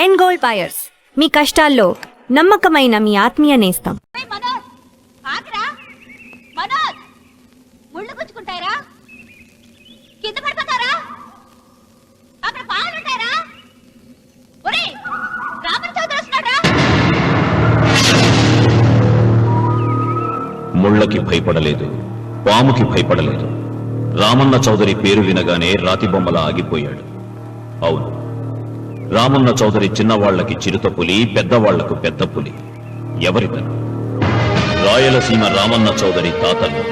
End gold buyers, మీ కష్టాల్లో నమ్మకమైన మీ ఆత్మీయ నేస్తం. ముళ్ళకి భయపడలేదు, పాముకి భయపడలేదు. రామన్న చౌదరి పేరు వినగానే రాతి బొమ్మలా ఆగిపోయాడు. అవును, రామన్న చౌదరి చిన్నవాళ్లకి చిరుత పులి, పెద్దవాళ్లకు పెద్ద పులి. ఎవరితను? రాయలసీమ రామన్న చౌదరి తాతలు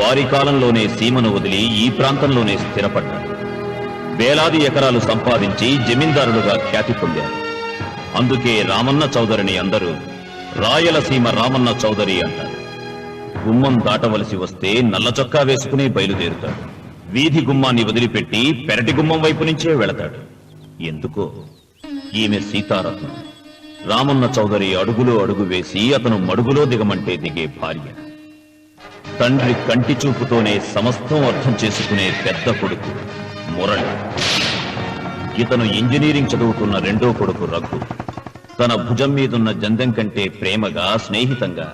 వారి కాలంలోనే సీమను వదిలి ఈ ప్రాంతంలోనే స్థిరపడ్డారు. వేలాది ఎకరాలు సంపాదించి జమీందారులుగా ఖ్యాతి పొందారు. అందుకే రామన్న చౌదరిని అందరూ రాయలసీమ రామన్న చౌదరి అంటారు. గుమ్మం దాటవలసి వస్తే నల్ల చొక్కా వేసుకుని బయలుదేరుతాడు. వీధి గుమ్మాన్ని వదిలిపెట్టి పెరటి గుమ్మం వైపు నుంచే వెళతాడు. ఎందుకో? ఈమె సీతారత్నం. రామన్న చౌదరి అడుగులో అడుగు వేసి అతను మడుగులో దిగమంటే దిగే భార్య. తండ్రి కంటి చూపుతోనే సమస్తం అర్థం చేసుకునే పెద్ద కొడుకు మురళి. ఇతను ఇంజనీరింగ్ చదువుకున్న రెండో కొడుకు రఘు. తన భుజం మీదున్న జందెం కంటే ప్రేమగా, స్నేహితంగా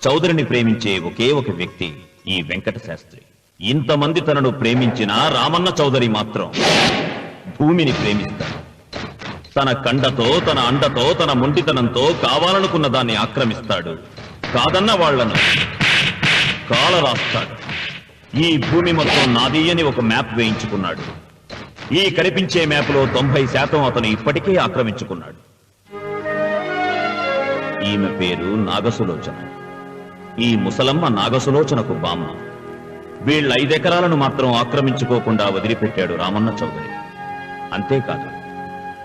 చౌదరిని ప్రేమించే ఒకే ఒక వ్యక్తి ఈ వెంకట శాస్త్రి. ఇంతమంది తనను ప్రేమించిన రామన్న చౌదరి మాత్రం భూమిని ప్రేమిస్తాడు. తన కండతో, తన అండతో, తన మొండితనంతో కావాలనుకున్న దాన్ని ఆక్రమిస్తాడు. కాదన్న వాళ్లను కాల రాస్తాడు. ఈ భూమి మొత్తం నాది అని ఒక మ్యాప్ వేయించుకున్నాడు. ఈ కనిపించే మ్యాప్లో 90% అతను ఇప్పటికే ఆక్రమించుకున్నాడు. ఈమె పేరు నాగసులోచన. ఈ ముసలమ్మ నాగసులోచనకు బామ్మ. వీళ్ళ 5 ఎకరాలను మాత్రం ఆక్రమించుకోకుండా వదిలిపెట్టాడు రామన్న చౌదరి. అంతేకాదు,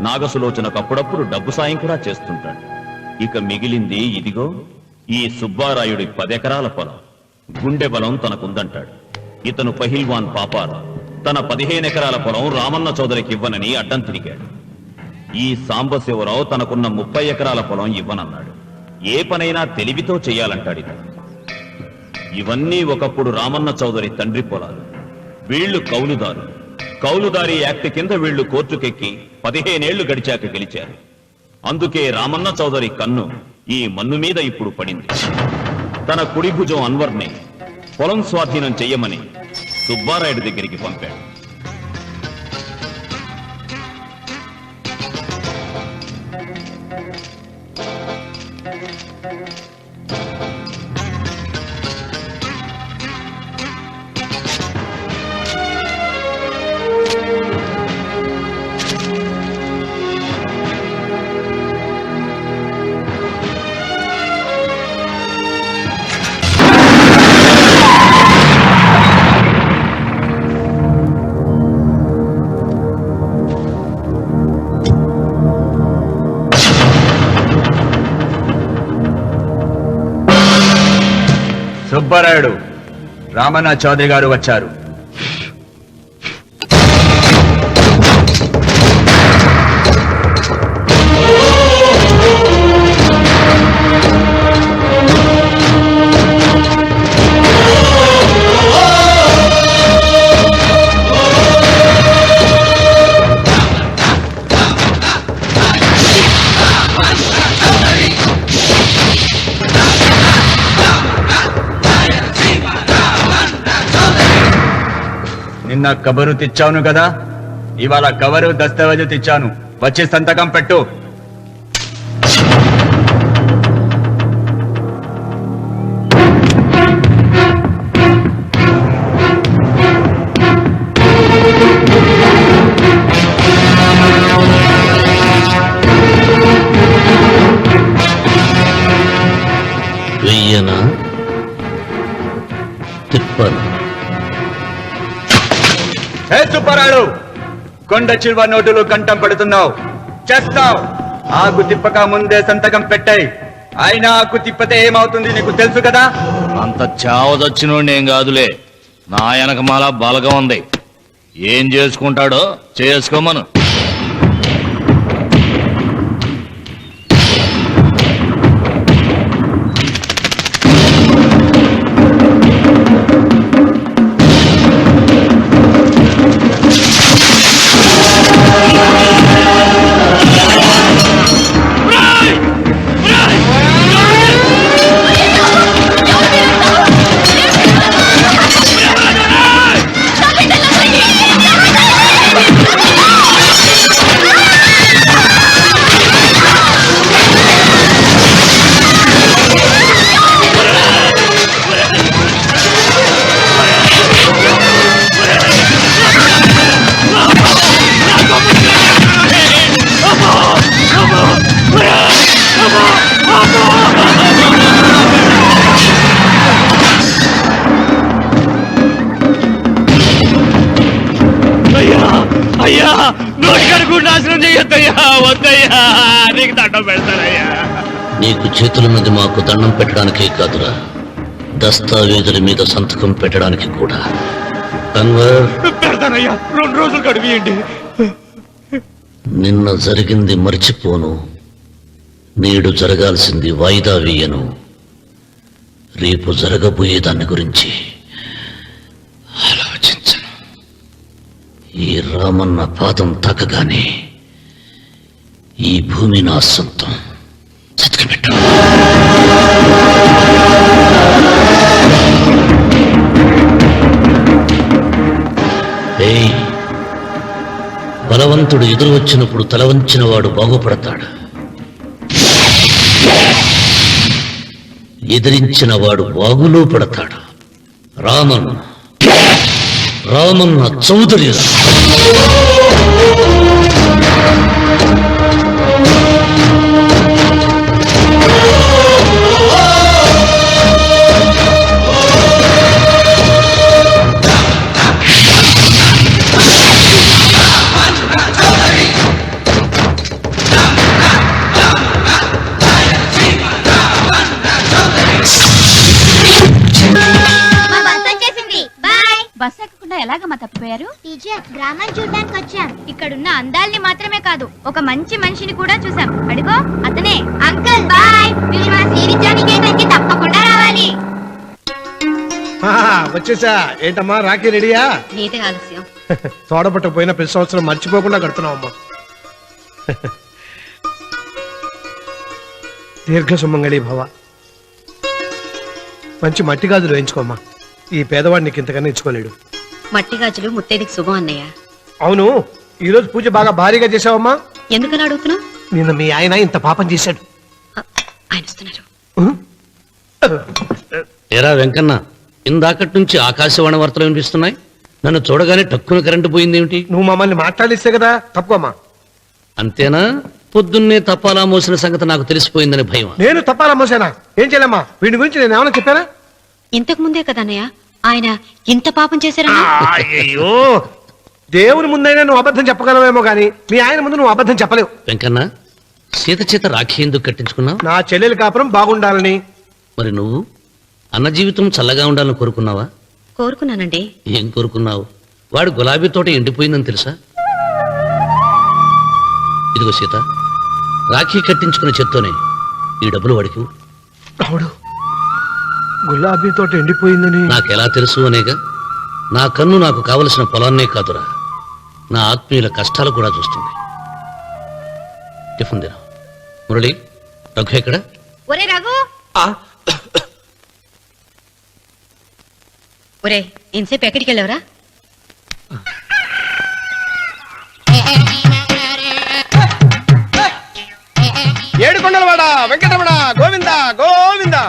నాగసులోచనకు అప్పుడప్పుడు డబ్బు సాయం కూడా చేస్తుంటాడు. ఇక మిగిలింది ఇదిగో ఈ సుబ్బారాయుడి 10 ఎకరాల పొలం. గుండె బలం తనకుందంటాడు. ఇతను పహిల్వాన్ పాపారావు తన 15 ఎకరాల పొలం రామన్న చౌదరికి ఇవ్వనని అడ్డం తిరిగాడు. ఈ సాంబశివరావు తనకున్న 30 ఎకరాల పొలం ఇవ్వనన్నాడు. ఏ పనైనా తెలివితో చెయ్యాలంటాడు ఇతను. ఇవన్నీ ఒకప్పుడు రామన్న చౌదరి తండ్రి పొలాలు. వీళ్లు కౌలుదారు. కౌలుదారి యాక్ట్ కింద వీళ్లు కోర్టుకెక్కి 15 ఏళ్లు గడిచాక గెలిచారు. అందుకే రామన్న చౌదరి కన్ను ఈ మన్ను మీద ఇప్పుడు పడింది. తన కుడి భుజం అన్వర్ని పొలం స్వాధీనం చెయ్యమని సుబ్బారాయుడి దగ్గరికి పంపాడు. సుబ్బారాయుడు, రామన్న చౌదరి గారు వచ్చారు. నిన్న కబరు తెచ్చాను కదా, ఇవాళ కవరు దస్తావేజు తెచ్చాను. వచ్చి సంతకం పెట్టు. వెయ్యనా తిప్పను? సుబ్బారాయుడు, కొండ చిల్వ నోటులు కంఠం పెడుతున్నావు, చేస్తావు. ఆకు తిప్పక ముందే సంతకం పెట్టాయి. అయినా ఆకు తిప్పతే ఏమవుతుంది నీకు తెలుసు కదా. అంత చావదచ్చినోడు ఏం కాదులే, నా వెనకమాల బలగం ఉంది. ఏం చేసుకుంటాడో చేసుకోమను. అయ్యా నీకు దండం పెడతానయ్యా. నీకు చేతులున్నది మాకు దండం పెట్టడానికే కాదురా, దస్తావేజుల మీద సంతకం పెట్టడానికి కూడా. అన్వర్, పెడతానయ్యా, 2 రోజులు గడిపియండి. నిన్న జరిగింది మర్చిపోను, నేడు జరగాల్సింది వాయిదా వేయను, రేపు జరగబోయే దాని గురించి ఆలోచించను. ఈ రామన్న పాదం తాకగానే ఈ భూమి నా సొంతం. సంతకం ఏయ్, బలవంతుడు ఎదురు వచ్చినప్పుడు తలవంచిన వాడు బాగుపడతాడు, ఎదిరించిన వాడు బాగులో పడతాడు. రామన్న చౌదరి. బస్ ఎక్కకుండా ఎలాగమ్మా తప్పిపోయారు? టీచర్, డ్రామా చూడడానికి వచ్చాం. ఇక్కడున్న అందాల్ని మాత్రమే కాదు, ఒక మంచి మనిషిని కూడా చూసాం. అడిగో అతనే. అంకుల్ బాయ్, మీరు మా సిరిజానికి తప్పకుండా రావాలి. వచ్చేసా. ఏంటమ్మా రాఖీ రెడీయా? నీదే ఆలస్యం. తోడపట్టు పోయిన ప్రతి సంవత్సరం మర్చిపోకుండా కడుతున్నావమ్మా. దీర్ఘ సుమంగళి భవ. మంచి మట్టి గాజులు వేయించుకోమ్మా. ఈ పేదవాడు నీకు ఇంతకన్నా ఇచ్చుకోలేడు. మట్టి గాజులు ముత్తేదికి శుభం అన్నయ్య. అవును, ఈ రోజు పూజ బాగా భారీగా చేసావమ్మా. ఎందుకని అడుగుతున్నావు? నిన్న మీ ఆయన ఇంత పాపం చేశాడు. ఆయన వస్తున్నారు. ఎరా వెంకన్న, ఇందాకటి నుంచి ఆకాశవాణి వార్తలు వినిపిస్తున్నాయి. నన్ను చూడగానే టక్కున కరెంటు పోయిందేమిటి? నువ్వు మమ్మల్ని మాట్లాడిస్తే కదా. తప్పుకోమ్మా. అంతేనా? పొద్దున్నే తప్పాలా మోసిన సంగతి నాకు తెలిసిపోయిందని భయం. నేను తప్పాలా మోసానా? ఏం చేయలేమ్మా. వీడి గురించి నేను ఏమైనా చెప్పానా? ఇంతకు ముందే కదన్నయ్య ఆయన ఇంత పాపం చేశారని. అయ్యో, దేవుని ముందైనా నువ్వు అబద్ధం చెప్పగలవేమో గాని మీ ఆయన ముందు నువ్వు అబద్ధం చెప్పలేవు. వెంకన్న, సీత చేత రాఖీ ఎందుకు కట్టించుకున్నావు? నా చెల్లెలి కాపురం బాగుండాలని. మరి నువ్వు అన్న జీవితం చల్లగా ఉండాలని కోరుకున్నావా? కోరుకున్నానండి. ఏం కోరుకున్నావు? వాడు గులాబీ తోట ఎండిపోయిందని తెలుసా? ఇదిగో సీత, రాఖీ కట్టించుకున్న చేత్తోనే ఈ డబ్బులు వాడికి. అవుడు, గులాబీ తోట ఎండిపోయిందని నాకెలా తెలుసు అనేగా. నా కన్ను నాకు కావలసిన పొలాన్నే కాదురా, నా ఆత్మీయుల కష్టాలు కూడా చూస్తుంది. టిఫిన్ తిన. మురళి, రఘు ఎక్కడ? ఒరే రఘు, ఒరే ఇంతసేపు ఎక్కడికి వెళ్ళవరా? ఏడుకొండలవాడ వెంకటరమణ గోవింద గోవింద.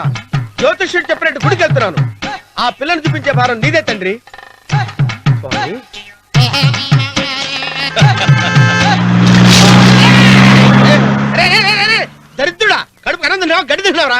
జ్యోతిష్యుడు చెప్పినట్టు గుడికి వెళ్తున్నాను. ఆ పిల్లని చూపించే భారం నీదే తండ్రి. స్వామి. దరిద్రుడా, కడుపు అన్నం తిన్నావా, గడ్డి తిన్నావరా?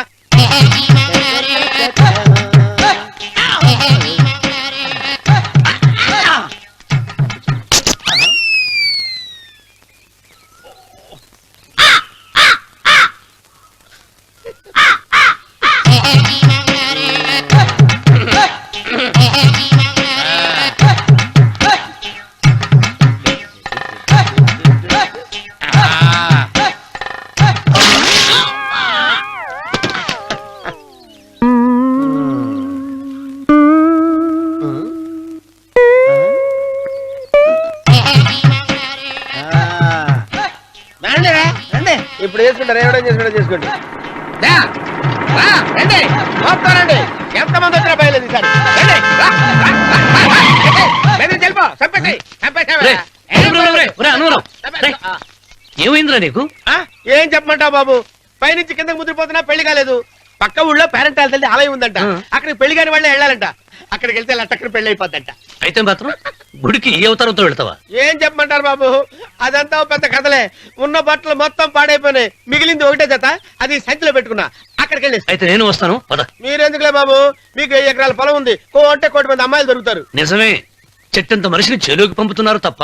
ఇప్పుడు చేసుకుంటారు, ఏమైనా చేసుకుంటారు చేసుకోండి. రండి, ఎంతమంది వచ్చినా బయలుదేరి ఏమైందిరా నీకు? ఏం చెప్పమంటావు బాబు? పైనుంచి కిందకి ముద్రపోతున్నా పెళ్లి కాలేదు. పక్క ఊళ్ళో పేరెంట్ తల్లి ఆలయం ఉందంట. అక్కడికి పెళ్లి కాని వాళ్ళే వెళ్ళాలంట. అక్కడికి వెళ్తే లట్టక్కడి పెళ్లి అయిపోద్దంట. అయితే మాత్రం గుడికి ఏ అవతారంతో వెళ్తావా? ఏం చెప్పమంటారు బాబు, అదంతా పెద్ద కథలే. ఉన్న బట్టలు మొత్తం పాడైపోయినాయి. మిగిలింది ఒకటే జత, అది సంచిలో పెట్టుకున్నా. అక్కడికి వెళ్ళి అయితే నేను వస్తాను. పద. మీరెందుకులే బాబు, మీకు 1 ఎకరాల పొలం ఉంది. అంటే 1 మంది అమ్మాయిలు దొరుకుతారు. నిజమే, చెట్టంత మనిషిని చేలోకి పంపుతున్నారు తప్ప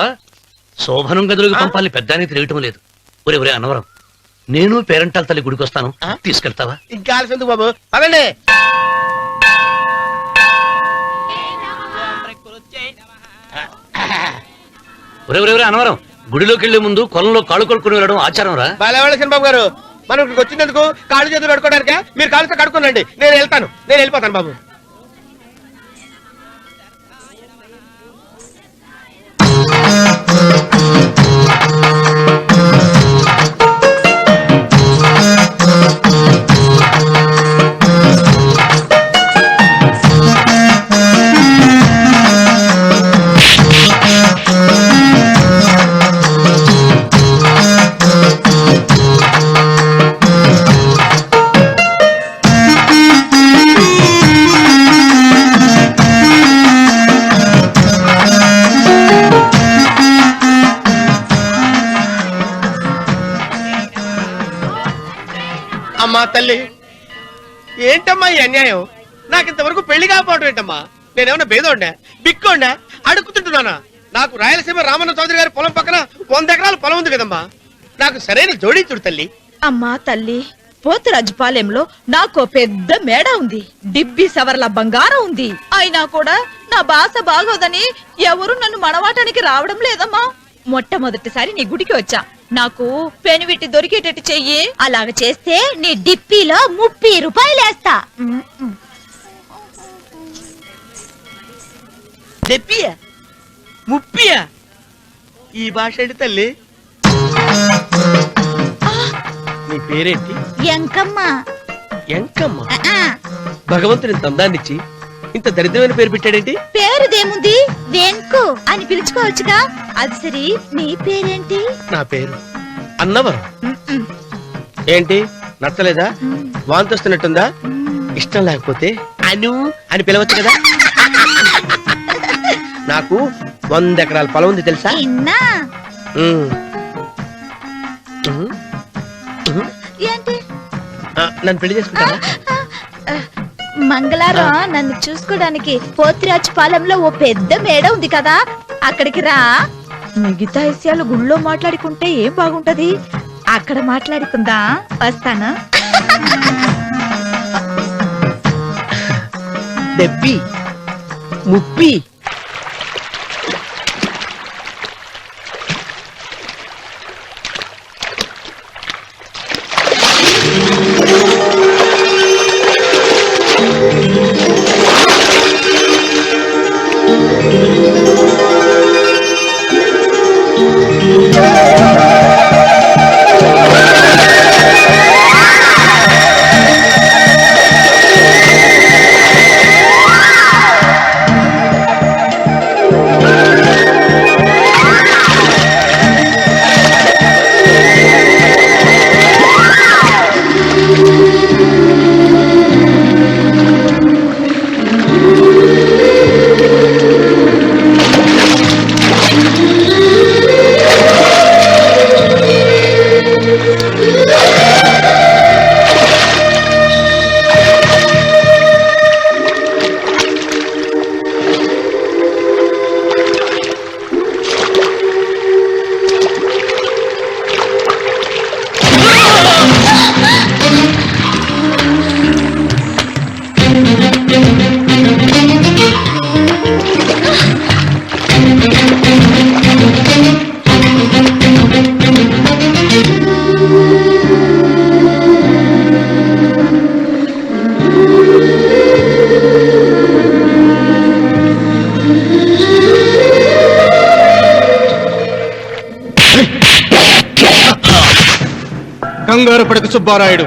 శోభనం గదులకు పంపాలని పెద్దానికి తెలియటం లేదు. ఒరే ఒరే అన్నవరం, నేను పేరెంటాల తల్లి గుడికి వస్తాను, తీసుకెళ్తావా? ఇంకా ఆలస్యం ఎందుకు బాబు, పదండి. ఒరే ఒరే ఒరే అన్నవరం, గుడిలోకి వెళ్లే ముందు కొలంలో కాళ్ళు కొడుకుని వెళ్ళడం ఆచారం రా. బాలవాళ్ళ బాబు గారు, మనం ఇక్కడికి వచ్చినందుకు కాళ్ళు చేతులు కడుక్కోవడానికే. మీరు కాళ్ళతో కడుక్కోనండి, నేను వెళ్తాను, నేను వెళ్ళిపోతాను బాబు. అమ్మా తల్లి, ఏంటమ్మా ఈ అన్యాయం? నాకు ఇంతవరకు పెళ్లి కాకపోవడం ఏంటమ్మా? నేనేమన్నా బేదోండా, బిక్కోండా, అడుగుతుంటున్నానా? నాకు రాయలసీమ రామన్న చౌదరి గారి పొలం పక్కన 100 ఎకరాల పొలం ఉంది కదమ్మా. నాకు సరైన జోడించుడు తల్లి. అమ్మా తల్లి, పోతురాజుపాలెంలో నాకు పెద్ద మేడ ఉంది, డిబ్బి సవర్ల బంగారం ఉంది. అయినా కూడా నా భాష బాగోదని ఎవరు నన్ను మనవాటానికి రావడం లేదమ్మా. మొట్టమొదటిసారి నీ గుడికి వచ్చా, నాకు పెనివిట్టి దొరికేటట్టు చెయ్యి. అలాగ చేస్తే నీ డిప్పీలో 30 రూపాయలు వేస్తా. చెప్పియా 30? ఈ భాష ఏంటి తల్లి? నీ పేరేంటి? ఎంకమ్మ. ఎంకమ్మ? భగవంతుని ఇంత అందాన్నిచ్చి ఇంత దరిద్రమైన పేరు పెట్టాడేంటి? పేరుదేముంది, వెంకు అని పిలుచుకోవచ్చుగా. అది సరి, నీ పేరేంటి? నా పేరు అన్నవరం. ఏంటి నచ్చలేదా? వాంతి వస్తున్నట్టుందా? ఇష్టం లేకపోతే అను అని పిలవచ్చు కదా. నాకు 100 ఎకరాల పొలం ఉంది తెలుసా? ఇన్నా. ఏంటి? నన్ను పెళ్లి చేసుకుంటావా? మంగళవారం నన్ను చూసుకోవడానికి పోతిరాజుపాలెంలో ఓ పెద్ద మేడ ఉంది కదా, అక్కడికి రా. మిగతా విషయాలు గుళ్ళో మాట్లాడుకుంటే ఏం బాగుంటది, అక్కడ మాట్లాడుకుందా. వస్తాను. డెబ్బి 30. కంగారు పడక సుబ్బారాయుడు,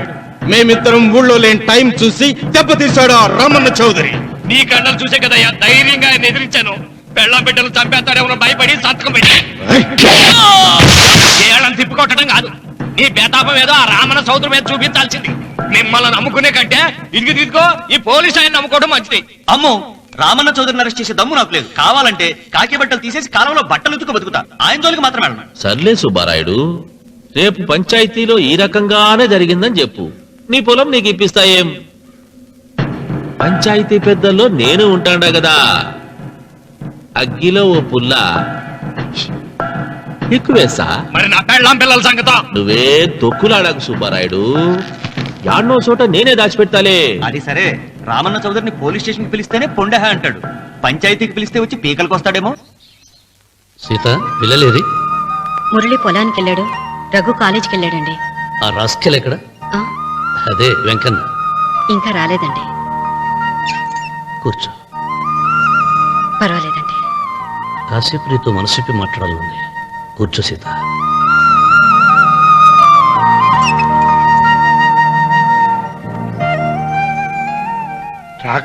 మేమిద్దరం ఊళ్ళో లేని టైం చూసి దెబ్బతీశాడు ఆ రామన్న చౌదరి. నీ కళ్ళను చూసే కదయ్యా ధైర్యంగా ఆయన ఎదిరించాను. పెళ్ళ బిడ్డలు చంపేస్తాడేమో భయపడి సంతకం పెట్టి ఏళ్ళని తిప్పుకొట్టడం కాదు, నీ బేతాపం ఏదో ఆ రామన్న చౌదరి మీద చూపించాల్సింది. మిమ్మల్ని నమ్ముకునే కంటే ఇదిగి తీసుకో ఈ పోలీసు ఆయన నమ్ముకోవడం మంచిది. అమ్మో, రామన్న చౌదరిని అరెస్ట్ చేసే దమ్ము నాకు లేదు. కావాలంటే కాకి బట్టలు తీసేసి కాలంలో బట్టలు ఉతుకు బతుకుతా. ఆయన జోలికి మాత్రం వెళ్ళను. సర్లే సుబ్బారాయుడు, రేపు పంచాయతీలో ఈ రకంగానే జరిగిందని చెప్పు, నీ పొలం నీకు ఇప్పిస్తాయేం? పంచాయతీ పెద్దల్లో నేను ఉంటాడా కదా, అగ్గిలో ఓ పుల్ల ఎక్కువేసా? మరి నా పెళ్ళాం పిల్లల సంగతం నువ్వే తొక్కులాడాకు సుబ్బారాయుడు. యాడ్నో చోట నేనే దాచిపెడతాలే. అది సరే, రామన్న చౌదరిని పోలీస్ స్టేషన్ పిలిస్తేనే పొండహ అంటాడు, పంచాయతీకి పిలిస్తే వచ్చి పీకలకు వస్తాడేమో. సీత పిల్లలేది? మురళి పొలానికి వెళ్ళాడు, రఘు కాలేజీకి వెళ్ళాడండి. ఆ రాస్కెల్ ఎక్కడ? ఆ, అదే వెంకన్న. ఇంకా రాలేదండి. కూర్చో. పర్వాలేదండి. కాసేపు నీతో మనసిప్పి మాట్లాడాలి. కూర్చో సీత.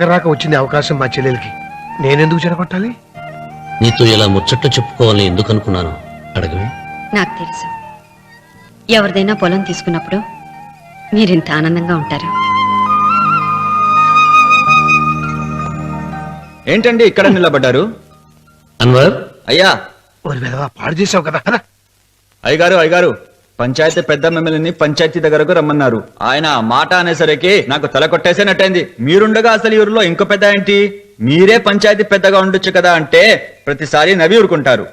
రాక వచ్చింది అవకాశం మా చెల్లెలకి, నేనెందుకు చెడగొట్టాలి? నీతో ఇలా ముచ్చట్లు చెప్పుకోవాలని ఎందుకు అనుకున్నాను అడగవే. నాకు తెలుసు, ఎవరిదైనా పొలం తీసుకున్నప్పుడు మీరింత ఆనందంగా ఉంటారు. ఏంటండి ఇక్కడ నిలబడ్డారు? అన్వర్, అయ్యా. పాడు చేసావు కదా. అయ్యగారు, పంచాయతీ పెద్ద మిమ్మల్ని పంచాయతీ దగ్గరకు రమ్మన్నారు. ఆయన మాట అనేసరికి నాకు తల కొట్టేసేనట్టయింది. మీరుండగా అసలు ఊరిలో ఇంకో పెద్ద ఏంటి? మీరే పంచాయతీ పెద్దగా ఉండొచ్చు కదా అంటే ప్రతిసారి నవ్వి ఊరుకుంటారు.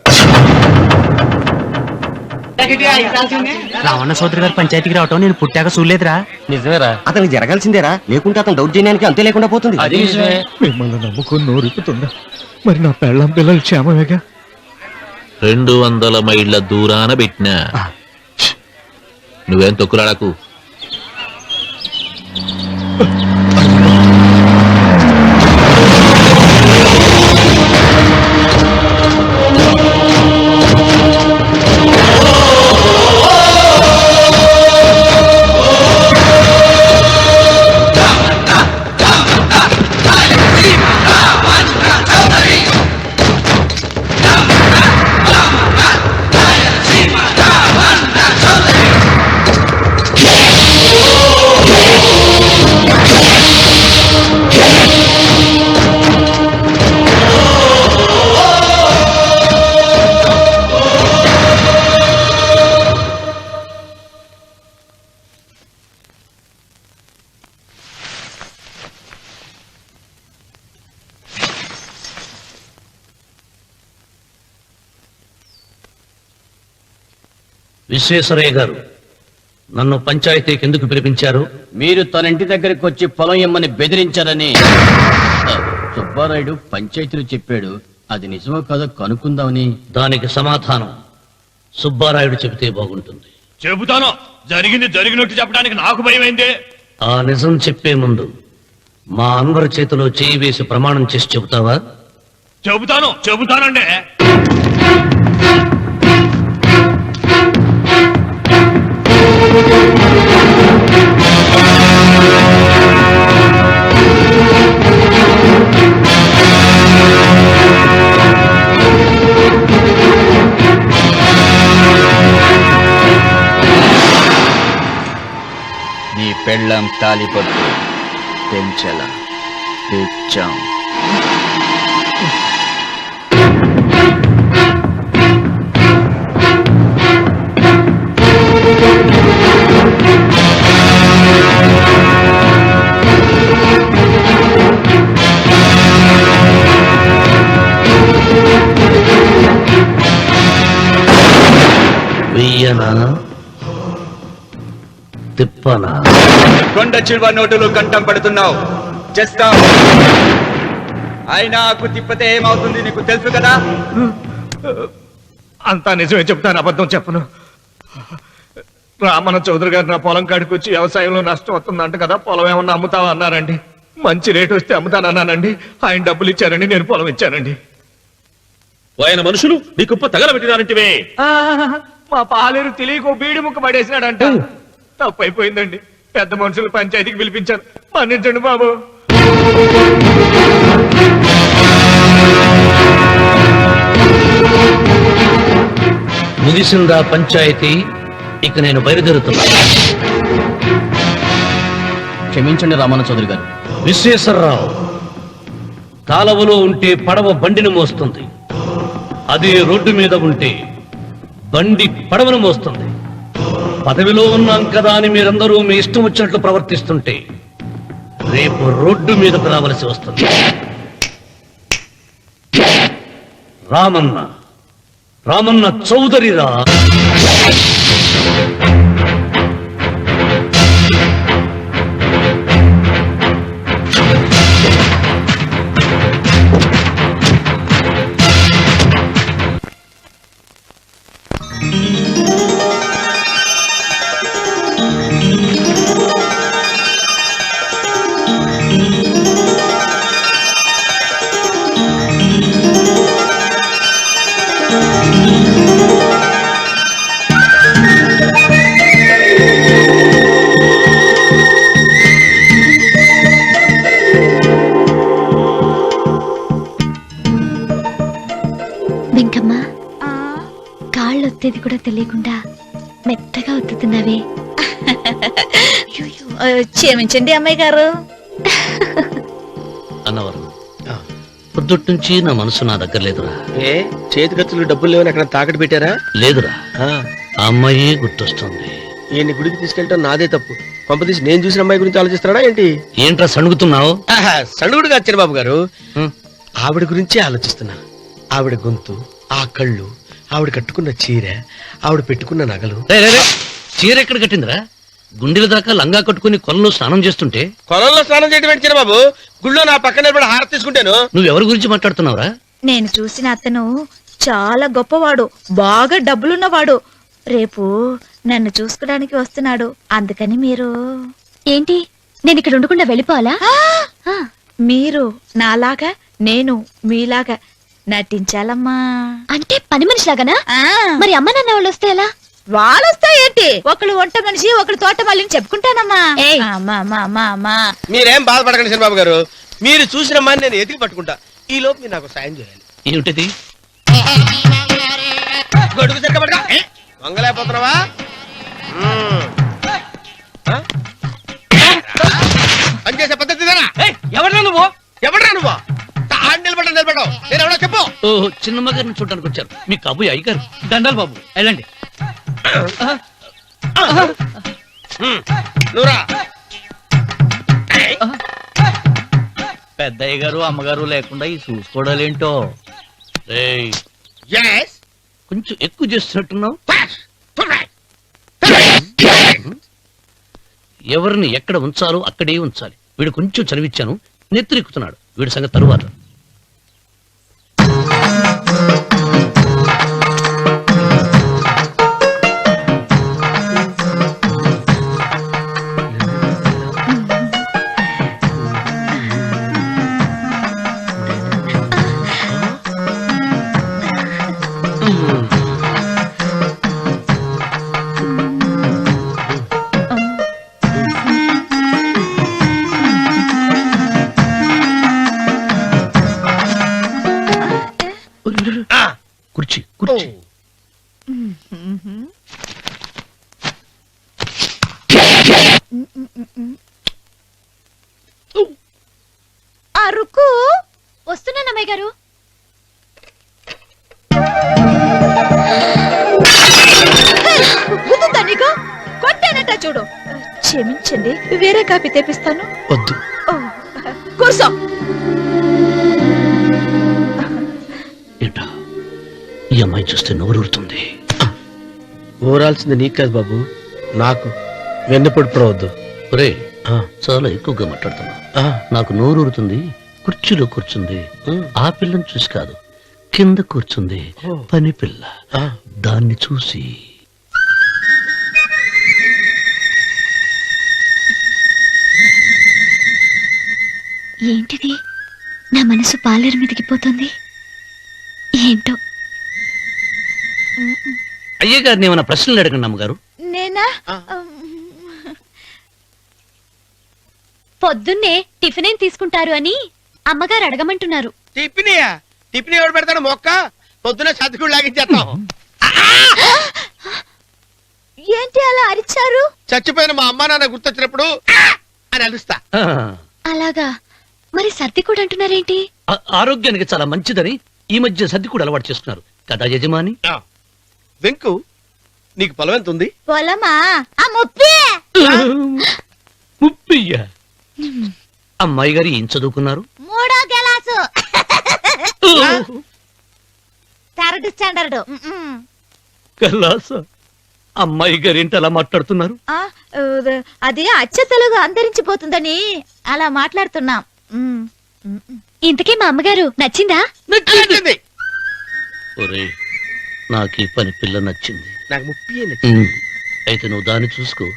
రావణ సోదరి గారు పంచాయతీకి రావటం నేను పుట్టాక చూడలేదురా. నిజమేరా? అతనికి జరగాల్సిందేరా, లేకుంటే అతను దౌర్జన్యానికి అంతే లేకుండా పోతుంది. మిమ్మల్ని నమ్ముకుని నోరుకుతుందా? మరి నా పెళ్ళం పిల్లలు క్షేమమేగా? 200 మైళ్ళ దూరాన పెట్టినా. నువ్వేం తొక్కులాడకు. విశ్వేశ్వరయ్య గారు, నన్ను పంచాయతీకి ఎందుకు పిలిపించారు? మీరు తన ఇంటి దగ్గరికి వచ్చి పొలం ఇమ్మని బెదిరించారని సుబ్బారాయుడు పంచాయతీలో చెప్పాడు. అది నిజమో కాదో కనుక్కుందామని. దానికి సమాధానం సుబ్బారాయుడు చెబితే బాగుంటుంది. చెబుతాను. జరిగింది జరిగినట్టు చెప్పడానికి నాకు భయమైంది. ఆ నిజం చెప్పే ముందు మా అన్వర్ చేతిలో చేయి వేసి ప్రమాణం చేసి చెబుతావా? చెబుతానండి. నీ పెళ్ళం తాలిపట్టు పెంచల తెచ్చాం. వెయ్యనా తిప్పనా? కొండ చిల్వ నోటులు కంఠం పడుతున్నావు, చేస్తావు. ఆయన ఆకు తిప్పితే ఏమవుతుంది నీకు తెలుసు కదా. అంతా నిజమే చెప్తాను, అబద్ధం చెప్పను. రామన్న చౌదరి గారు నా పొలం కాడికి వచ్చి వ్యవసాయంలో నష్టం వస్తుందంట కదా, పొలం ఏమన్నా అమ్ముతావా అన్నారండి. మంచి రేటు వస్తే అమ్ముతానన్నానండి. ఆయన డబ్బులు ఇచ్చారండి, నేను పొలం ఇచ్చానండి. ఆయన మనుషులు నీ కుప్ప తగలబెట్టినారంటివే. మా పాలేరు తెలియకో బీడి ముక్క పడేసినాడంట. తప్పైపోయిందండి. పెద్ద మనుషులు పంచాయతీకి పిలిపించారు, మన్నించండి బాబు. ముగిసిందా పంచాయతీ? ఇక నేను బయలుదేరుతున్నా. క్షమించండి రామన్న చౌదరి గారు. విశ్వేశ్వరరావు, కాలవలో ఉంటే పడవ బండిని మోస్తుంది, అదే రోడ్డు మీద ఉంటే బండి పడవను మోస్తుంది. పదవిలో ఉన్నాం కదా అని మీరందరూ మీ ఇష్టం వచ్చినట్లు ప్రవర్తిస్తుంటే రేపు రోడ్డు మీదకు రావలసి వస్తుంది. రామన్న, రామన్న చౌదరిరా. వెంకమ్మ, కాళ్ళు ఒత్తేది కూడా తెలియకుండా మెత్తగా ఒత్తుతున్నావే. క్షమించండి అమ్మాయి గారు. అన్నవరం, పొద్దుటి నుంచి నా మనసు నా దగ్గర లేదురా. ఏ చేతి ఖర్చులు డబ్బులు లేవని అక్కడ తాకట్టు పెట్టారా? లేదురా, ఆ అమ్మాయి గుర్తొస్తుంది. ఈయన్ని గుడికి తీసుకెళ్ళటం నాదే తప్పు. పంపతీసి నేను చూసిన అమ్మాయి గురించి ఆలోచిస్తాడా ఏంటి? ఏంట్రా సణుగుతున్నావు? సణుగుడుగా వచ్చారు బాబు గారు. ఆవిడ గురించే ఆలోచిస్తున్నా. ఆవిడ గొంతు, ఆ కళ్ళు, ఆవిడ కట్టుకున్న చీర, ఆవిడ పెట్టుకున్న నగలు. చీర ఎక్కడ కట్టిందిరా? గుండెల దాకా లంగా కట్టుకుని కొలంలో స్నానం చేస్తుంటే. కొలంలో స్నానం చేయడం ఏంటి బాబు? గుళ్ళో నా పక్కన నిలబడి హారతి తీసుకుంటాను. నువ్వెవరి గురించి మాట్లాడుతున్నావురా? నేను చూసిన అతను చాలా గొప్పవాడు, బాగా డబ్బులున్నవాడు. రేపు నన్ను చూసుకోవడానికి వస్తున్నాడు. అందుకని మీరు ఏంటి, నేను ఇక్కడ ఉండకుండా వెళ్ళిపోవాలా? మీరు నాలాగా, నేను మీలాగా నటించాలమ్మా. అంటే పని మనిషిలాగానా? మరి అమ్మ నాన్న వాళ్ళు వస్తే ఎలా? వాళ్ళొస్తా ఏంటి? ఒకళ్ళు వంట మనిషి, ఒకళ్ళు తోట మళ్ళీ చెప్పుకుంటానమ్మా. అమ్మా మీరేం బాధపడకండి చంద్రబాబు గారు. మీరు చూసిన అమ్మాయిని నేను ఎతికి పట్టుకుంటా. ఈ లోపు మీరు నాకు సాయం చేయాలి. ఏమిటిది? గొడుగు సరిగ్గా పట్టుకో. వంగలేకపోతున్నావా? పనిచేసే పద్ధతి ఎవరు నువ్వు? ఎవడరా నువ్వు? నిలబడ్డావు. నేను ఎవడో చెప్పు. ఓ, చిన్నమ్మ గారిని చూడడానికి వచ్చారు. మీ కబు అయ్యగారు. దండాలు బాబు, వెళ్ళండి. నువ్వురా. పెద్దయ్య గారు అమ్మగారు లేకుండా ఈ చూసుకోవడాలేంటో. రేయ్, Yes. కొంచెం ఎక్కువ చేస్తున్నట్టున్నావు. ఎవరిని ఎక్కడ ఉంచాలో అక్కడే ఉంచాలి. వీడు కొంచెం చదివిచ్చాను, నెత్తిరెక్కుతున్నాడు. వీడి సంగతి తరువాత. కుర్చీ కుర్చీ. అరుకు వస్తున్నాను అమ్మాయి గారు. కొట్టానట చూడు. క్షమించండి, వేరే కాపీ తెప్పిస్తాను. వద్దు. కూర్చో. ఏంటా, ఈ అమ్మాయి చూస్తే నోరూరుతుంది. ఊరాల్సింది నీకు కాదు బాబు, నాకు. వెన్నపొడి పడవద్దు. ఒరే, చాలా ఎక్కువగా మాట్లాడుతున్నా. నాకు నోరూరుతుంది. కుర్చీలో కూర్చుంది. ఆ పిల్లని చూసి కాదు, కింద కూర్చుంది పని పిల్ల. దాన్ని చూసి ఏంటిది, నా మనసు పాలేరు మీదకిపోతుంది. ఏంటో. అయ్యగారిని ఏమైనా ప్రశ్నలు అడగండి అమ్మగారు. నేనా? పొద్దున్నే టిఫిన్ ఏం తీసుకుంటారు అని అమ్మగారు అడగమంటున్నారు. టిఫినియా? టిఫిన్ ఎవడు పెడతాడు? మొక్క పొద్దున సతికుడు లాగించేస్తాం. ఏంటి అలా అరిచారు? చచ్చిపోయిన మా అమ్మా నాన్న గుర్తొచ్చినప్పుడు అని అలుస్తా. అలాగా? మరి సర్ది కూడా అంటున్నారేంటి? ఆరోగ్యానికి చాలా మంచిదని ఈ మధ్య సర్ది కూడా అలవాటు చేస్తున్నారు కదా యజమాని. వెంకు, నీకు పొలం ఎంత ఉంది? పొలమా? ఆ ముప్పి. ముప్పయ్యా? అమ్మాయి గారు ఏం చదువుకున్నారు? 3వ క్లాసు. Third standard. కల్లాస అమ్మాయి గారింటి అలా మాట్లాడుతున్నారు. అది అచ్చ తెలుగు అంతరించిపోతుందని అలా మాట్లాడుతున్నాం. ఇంతకీ మా అమ్మగారు నచ్చిందా? నచ్చింది. ఒరేయ్, నాకు ఈ పని పిల్ల నచ్చింది. నాకు 30 నచ్చింది. అయితే నువ్వు దాన్ని చూసుకో,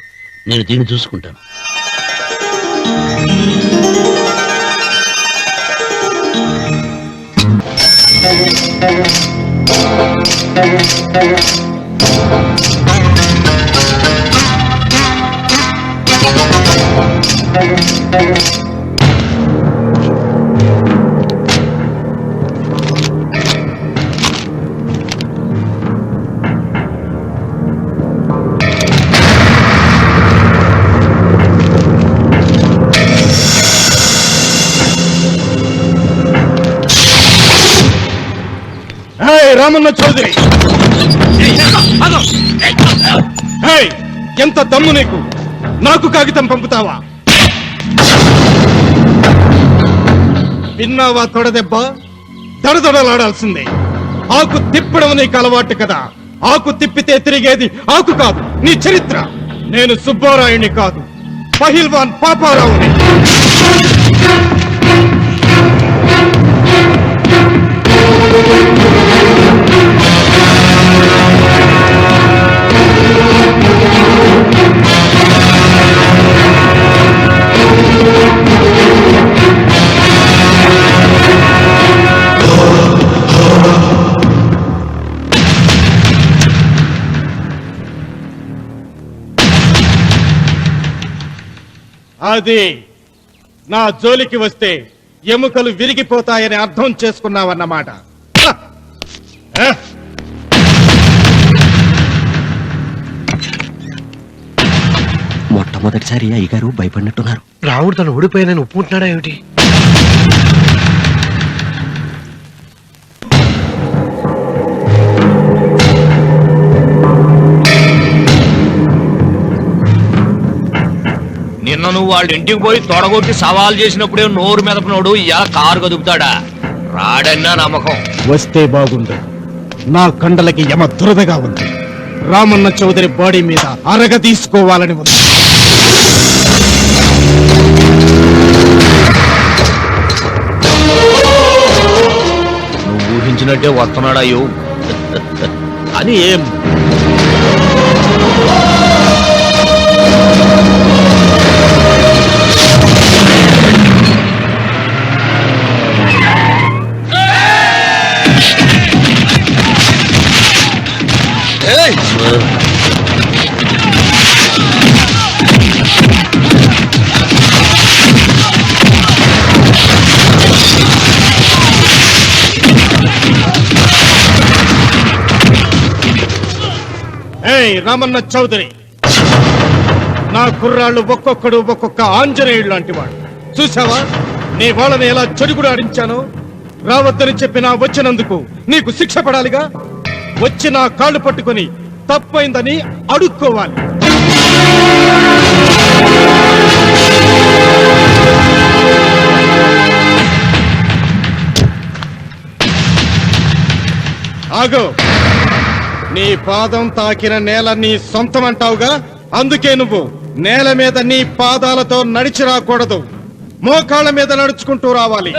నేను దీన్ని చూసుకుంటాను. రామన్న చౌదరి, ఎంత దమ్ము నీకు? నాకు కాగితం పంపుతావా? విన్నావా తొడదెబ్బ? దడదడలాడాల్సిందే. ఆకు తిప్పడం నీకు అలవాటు కదా. ఆకు తిప్పితే తిరిగేది ఆకు కాదు, నీ చరిత్ర. నేను సుబ్బారాయుని కాదు, పహిల్వాన్ పాపారావుని. అది నా జోలికి వస్తే ఎముకలు విరిగిపోతాయని అర్థం చేసుకున్నావన్నమాట. మొట్టమొదటిసారి అయ్యగారు భయపడినట్టున్నారు. రావుడు తను ఓడిపోయానని ఒప్పుకుంటున్నాడా ఏమిటి? నిన్న నువ్వు వాళ్ళ ఇంటికి పోయి తొడగొట్టి సవాల్ చేసినప్పుడే నోరు మెదపనోడు ఇలా కారు కదుపుతాడా? రాడన్నా నమ్మకం. వస్తే బాగుండు. నా కండలకి యమ దురదగా ఉంది. రామన్న చౌదరి బాడీ మీద అరగ తీసుకోవాలని ఉంది. నువ్వు ఊహించినట్టే వస్తున్నాడాయో అని ఏం రామన్న చౌదరి, నా కుర్రాళ్ళు ఒక్కొక్కడు ఒక్కొక్క ఆంజనేయుడు లాంటి వాడు. చూసావా నీ వాళ్ళని ఎలా చెడుగుడు ఆడించానో? రావద్దని చెప్పినా వచ్చినందుకు నీకు శిక్ష పడాలిగా. వచ్చి నా కాళ్ళు పట్టుకొని తప్పైందని అడుక్కోవాలి. ఆగో, నీ పాదం తాకిన నేల నీ సొంతం అంటావుగా. అందుకే నువ్వు నేల మీద నీ పాదాలతో నడిచి రాకూడదు, మోకాళ్ళ మీద నడుచుకుంటూ రావాలి.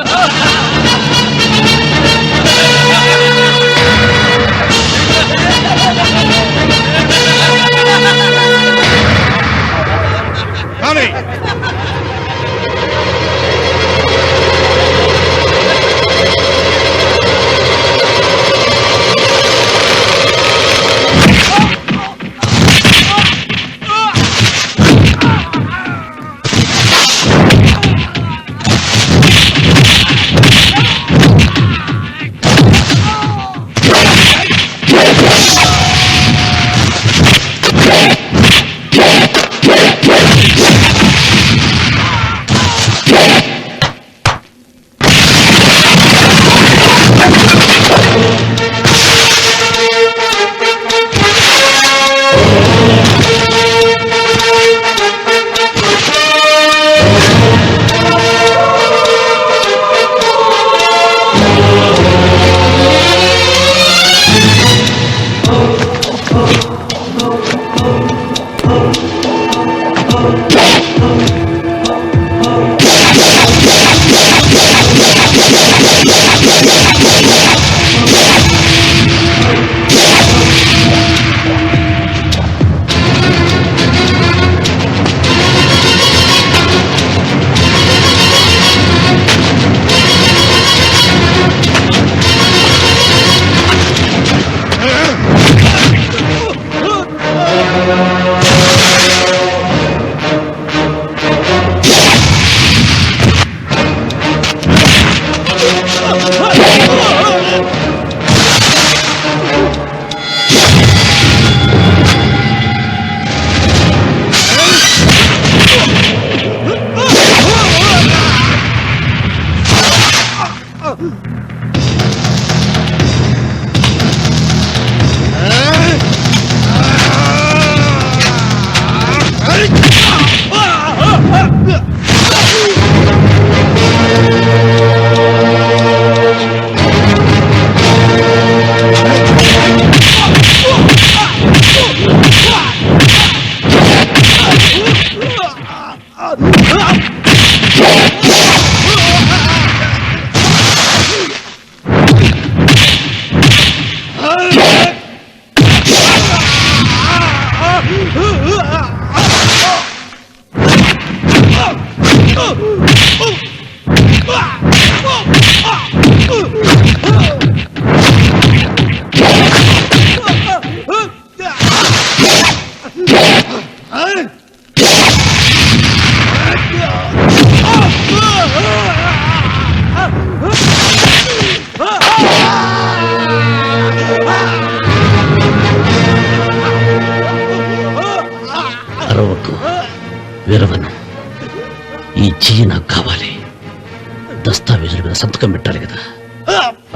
కానీ అరవకు, విరవను. ఈ చెయ్యి నాకు కావాలి. దస్తావేజుల మీద సంతకం పెట్టాలి కదా.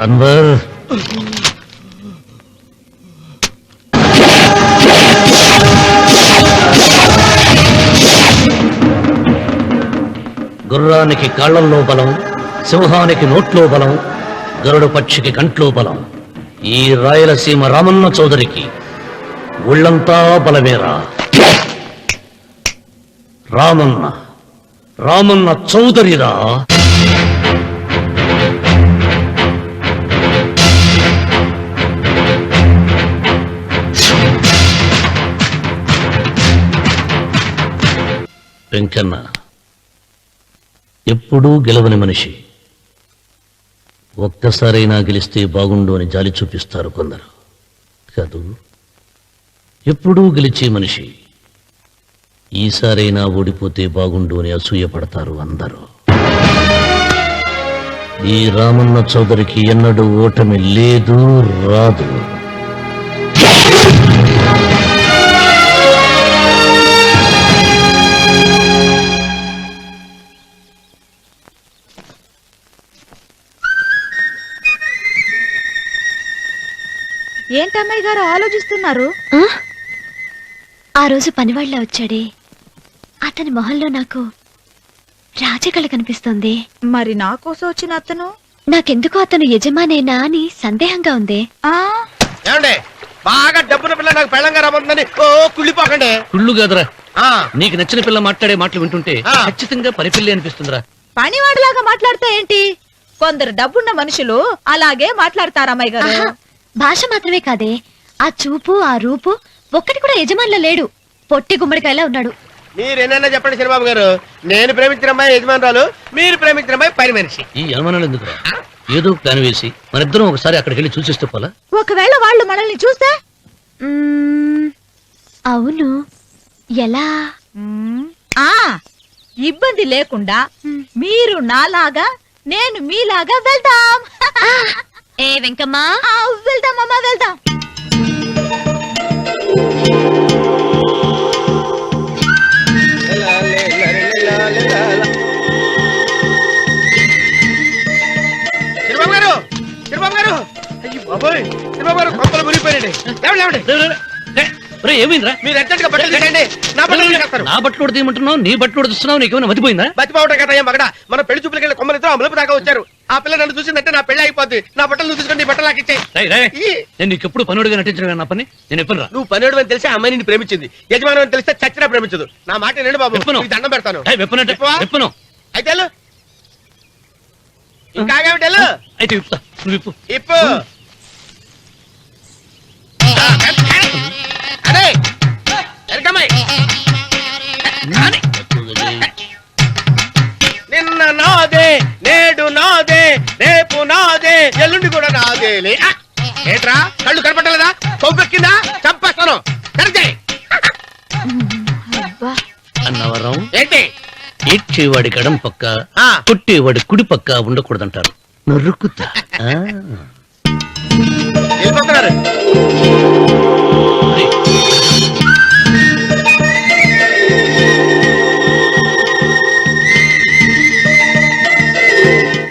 అన్వర్, గుర్రానికి కాళ్లల్లో బలం, సింహానికి నోట్లో బలం, గరుడు పక్షికి కంట్లో బలం. ఈ రాయలసీమ రామన్న చౌదరికి ఒళ్ళంతా బలమేరా. రామన్న రామన్న చౌదరిరా. వెంకన్న ఎప్పుడూ గెలవని మనిషి. ఒక్కసారైనా గెలిస్తే బాగుండు అని జాలి చూపిస్తారు కొందరు. కాదు, ఎప్పుడూ గెలిచే మనిషి. ఈసారైనా ఓడిపోతే బాగుండు అని అసూయపడతారు అందరూ. ఈ రామన్న చౌదరికి ఎన్నడూ ఓటమి లేదు, రాదు. ఏంటమ్మాయి గారు ఆలోచిస్తున్నారు? ఆ రోజు పనివాళ్ళ వచ్చాడే, అతని మొహంలో నాకు రాజకళ కనిపిస్తోంది. మరి నా కోసం వచ్చిన అతను? నాకెందుకో అతను యజమానేనా అని సందేహంగా ఉంది. ఏమండి, బాగా డబ్బున పిల్ల నాకు పెళ్ళంగా రమ్మందని ఓ కుళ్ళిపోకండి. కుళ్ళు కాదురా, నీకు నచ్చిన పిల్ల మాట్లాడే మాటలు వింటుంటే ఖచ్చితంగా పరిపిల్లి అనిపిస్తుందిరా. పనివాడిలాగా మాట్లాడతా ఏంటి? కొందరు డబ్బున్న మనుషులు అలాగే మాట్లాడతారమ్మాయి గారు. భాష మాత్రమే కాదే, ఆ చూపు, ఆ రూపు ఒక్కటి కూడా యజమానిలో లేడు. పొట్టి గుమ్మడికాయలా ఉన్నాడు. మీరేనన్నా చెప్పండి చంద్రబాబు గారు, నేను ప్రేమించిన అమ్మాయి యజమానురాలు, మీరు ప్రేమించిన అమ్మాయి పని మనిషి. ఈ అనుమానాలు ఎందుకురా? ఏదో ప్లాన్ వేసి మనిద్దరం ఒకసారి అక్కడికి వెళ్ళి చూసేస్తే పోలా? ఒకవేళ వాళ్ళు మనల్ని చూస్తే? అవును, ఎలా? ఇబ్బంది లేకుండా మీరు నాలాగా నేను మీలాగా వెళ్దాం. ఏ వెంకమ్మా, వెళ్దామమ్మా, వెళ్దాం. చంద్రబాబు గారు, చంద్రబాబు గారు, అయ్యి బాబోయ్, చంద్రబాబు గారు కొంపలు మునిగిపోయారండి. లేవండి, లేవండి. రే ఏమైందిరా? మీరు అర్జెంట్ గా బట్టలు తీసేయండి, నా బట్టలు తీసేస్తారు. నా బట్టలు ఉడతీయమంటున్నావు, నీ బట్టలు ఉడుతున్నావు, నీకేమైనా మతిపోయిందా? బతిపావటం కదా ఏం మగడ, మన పెళ్లి చూపులకి వెళ్ళి కొమ్మలితో అమలుపు దాకా వచ్చారు. ఆ పిల్ల నన్ను చూసిందంటే నా పెళ్లి అయిపోద్ది. నా బట్టలు నువ్వు తీసుకొని నీ బట్టలు నాకు ఇచ్చేయి. రేయ్, రేయ్, నేను నీకు ఎప్పుడు పనుడిగా నటించడం నా పని. నేను ఎప్పుడు రా? నువ్వు పనివాడు అని తెలిసి ఆ అమ్మాయి నిన్ను ప్రేమించింది, యజమాని అని తెలిస్తే చచ్చినా ప్రేమించదు. నా మాట నేను బాబు, విప్పను. నీకు దండం పెడతాను. వెప్పనంటే విప్పవా? వెప్పను. అయితే వెళ్ళు. ఇంకా ఆగేమిటి వెళ్ళు. అయితే విప్పుతా, నువ్వు విప్పు. ఇప్పు అదే ఎరకమ్మాయి. నిన్న నాదే, నేడు నాదే, రేపు నాదే, ఎల్లుండి కూడా నాదేలే. ఏట్రా కళ్ళు కనపట్టలేదా? కొవ్వెక్కిందా? చంపేస్తాను. కరెక్టే. అన్నవరం ఏంటి? ఏడ్చేవాడి గడం పక్క, ఆ. కొట్టేవాడి కుడి పక్క ఉండకూడదంటారు. నరుకుతా. వెళ్ళిపోతున్నారు.